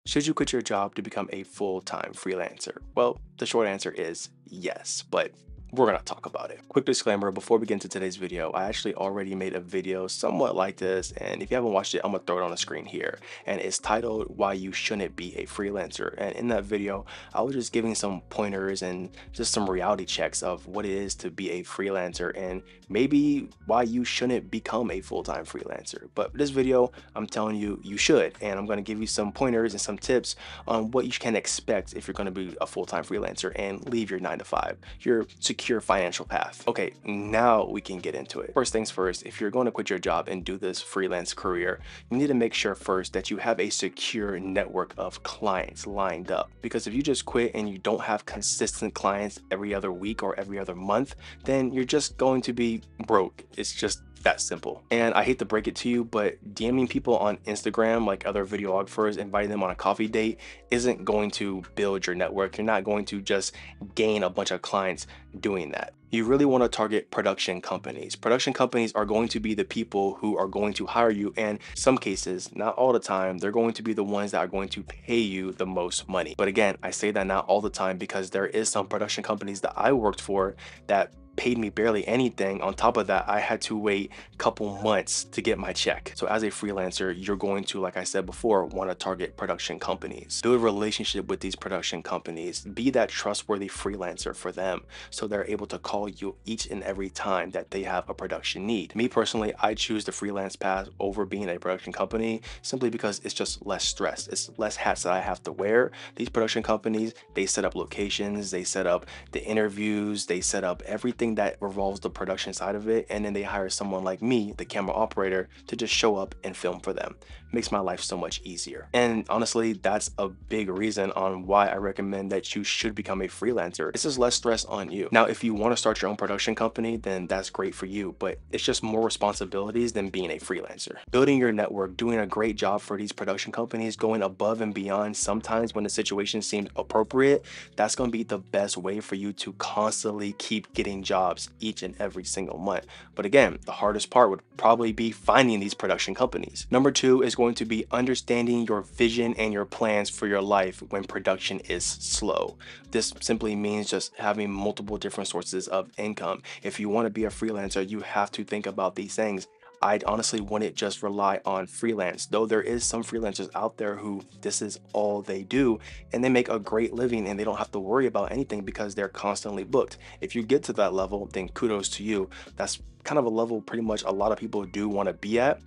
Should you quit your job to become a full-time freelancer? Well, the short answer is yes, but we're going to talk about it. Quick disclaimer before we get into today's video, I actually already made a video somewhat like this, and if you haven't watched it, I'm going to throw it on the screen here. And it's titled Why You Shouldn't Be a Freelancer. And in that video, I was just giving some pointers and just some reality checks of what it is to be a freelancer and maybe why you shouldn't become a full-time freelancer. But this video, I'm telling you, you should. And I'm going to give you some pointers and some tips on what you can expect if you're going to be a full-time freelancer and leave your 9 to 5, your secure financial path. Okay, now we can get into it. First things first, if you're going to quit your job and do this freelance career, you need to make sure first that you have a secure network of clients lined up. Because if you just quit and you don't have consistent clients every other week or every other month, then you're just going to be broke. It's just that simple. And I hate to break it to you, but DMing people on Instagram, like other videographers, inviting them on a coffee date isn't going to build your network. You're not going to just gain a bunch of clients doing that. You really want to target production companies. Production companies are going to be the people who are going to hire you, and some cases, not all the time, they're going to be the ones that are going to pay you the most money. But again, I say that not all the time because there is some production companies that I worked for that paid me barely anything. On top of that, I had to wait a couple months to get my check. So as a freelancer, you're going to, like I said before, want to target production companies. Build a relationship with these production companies. Be that trustworthy freelancer for them so they're able to call you each and every time that they have a production need. Me personally, I choose the freelance path over being a production company simply because it's just less stress. It's less hats that I have to wear. These production companies, they set up locations, they set up the interviews, they set up everything that revolves the production side of it, and then they hire someone like me, the camera operator, to just show up and film for them. Makes my life so much easier. And honestly, that's a big reason on why I recommend that you should become a freelancer. This is less stress on you. Now, if you want to start your own production company, then that's great for you, but it's just more responsibilities than being a freelancer. Building your network, doing a great job for these production companies, going above and beyond sometimes when the situation seems appropriate, that's going to be the best way for you to constantly keep getting jobs each and every single month. But again, the hardest part would probably be finding these production companies. Number two is going to be understanding your vision and your plans for your life when production is slow. This simply means just having multiple different sources of income. If you want to be a freelancer, you have to think about these things. I honestly wouldn't just rely on freelance, though there is some freelancers out there who this is all they do and they make a great living and they don't have to worry about anything because they're constantly booked. If you get to that level, then kudos to you. That's kind of a level pretty much a lot of people do want to be at.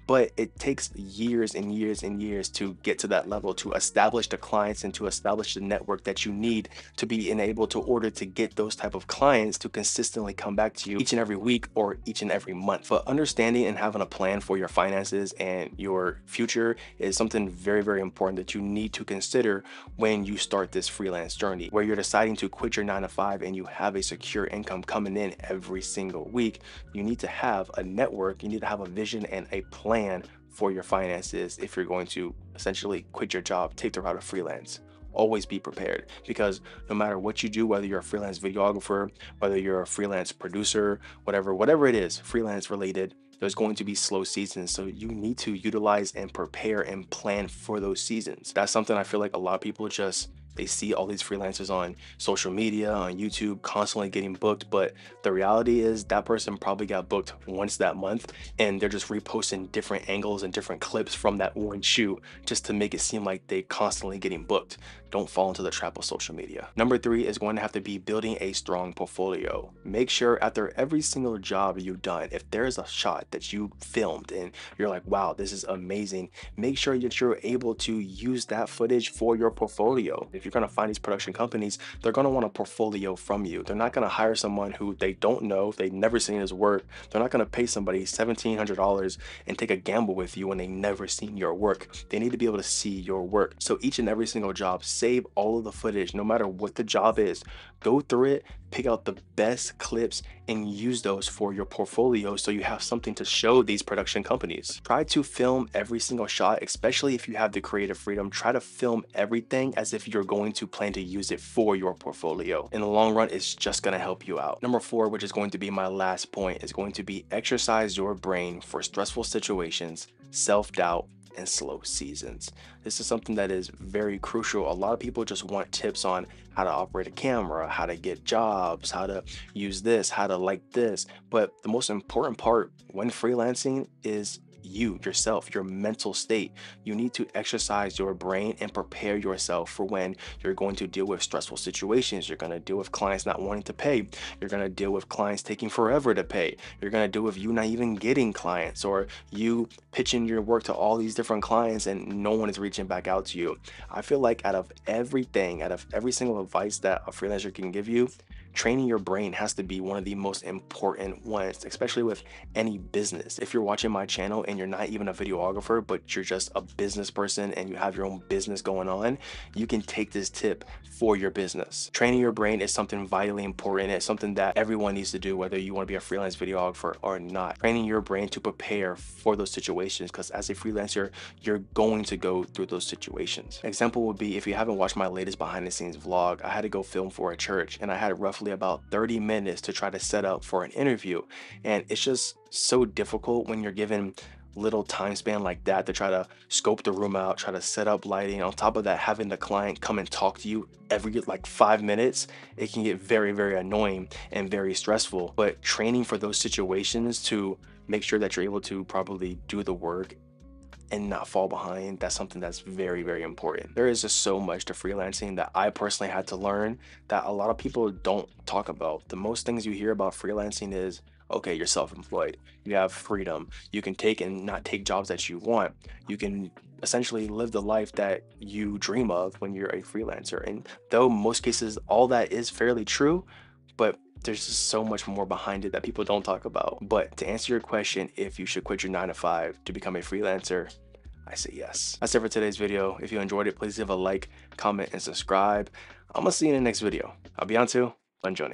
But it takes years and years and years to get to that level, to establish the clients and to establish the network that you need to be enabled to order to get those type of clients to consistently come back to you each and every week or each and every month. But understanding and having a plan for your finances and your future is something very, very important that you need to consider when you start this freelance journey, where you're deciding to quit your 9 to 5 and you have a secure income coming in every single week. You need to have a network, you need to have a vision and a plan for your finances if you're going to essentially quit your job, take the route of freelance. Always be prepared, because no matter what you do, whether you're a freelance videographer, whether you're a freelance producer, whatever it is freelance related, there's going to be slow seasons. So you need to utilize and prepare and plan for those seasons. That's something I feel like a lot of people just, they see all these freelancers on social media, on YouTube, constantly getting booked. But the reality is that person probably got booked once that month and they're just reposting different angles and different clips from that one shoot just to make it seem like they constantly getting booked. Don't fall into the trap of social media. Number three is going to have to be building a strong portfolio. Make sure after every single job you've done, if there's a shot that you filmed and you're like, wow, this is amazing, make sure that you're able to use that footage for your portfolio. If you're going to find these production companies, they're going to want a portfolio from you. They're not going to hire someone who they don't know, they've never seen his work. They're not going to pay somebody $1,700 and take a gamble with you when they never seen your work. They need to be able to see your work. So each and every single job, save all of the footage, no matter what the job is. Go through it, pick out the best clips and use those for your portfolio so you have something to show these production companies. Try to film every single shot, especially if you have the creative freedom. Try to film everything as if you're going to plan to use it for your portfolio. In the long run, it's just going to help you out. Number four, which is going to be my last point, is going to be exercise your brain for stressful situations, self-doubt, and slow seasons. This is something that is very crucial. A lot of people just want tips on how to operate a camera, how to get jobs, how to use this, how to like this. But the most important part when freelancing is you yourself, your mental state. You need to exercise your brain and prepare yourself for when you're going to deal with stressful situations. You're going to deal with clients not wanting to pay. You're going to deal with clients taking forever to pay. You're going to deal with you not even getting clients, or you pitching your work to all these different clients and no one is reaching back out to you. I feel like out of everything, out of every single advice that a freelancer can give you, training your brain has to be one of the most important ones, especially with any business. If you're watching my channel and you're not even a videographer, but you're just a business person and you have your own business going on, you can take this tip for your business. Training your brain is something vitally important. It's something that everyone needs to do, whether you want to be a freelance videographer or not. Training your brain to prepare for those situations, because as a freelancer, you're going to go through those situations. Example would be, if you haven't watched my latest behind the scenes vlog, I had to go film for a church and I had roughly about 30 minutes to try to set up for an interview. And it's just so difficult when you're given little time span like that to try to scope the room out, try to set up lighting. On top of that, having the client come and talk to you every like 5 minutes, it can get very, very annoying and very stressful. But training for those situations to make sure that you're able to properly do the work and not fall behind, that's something that's very, very important. There is just so much to freelancing that I personally had to learn that a lot of people don't talk about. The most things you hear about freelancing is, okay, you're self-employed, you have freedom, you can take and not take jobs that you want, you can essentially live the life that you dream of when you're a freelancer. And though most cases all that is fairly true, but there's just so much more behind it that people don't talk about. But to answer your question, if you should quit your 9 to 5 to become a freelancer, I say yes. That's it for today's video. If you enjoyed it, please leave a like, comment, and subscribe. I'm gonna see you in the next video. I'll be on to Buongiorno.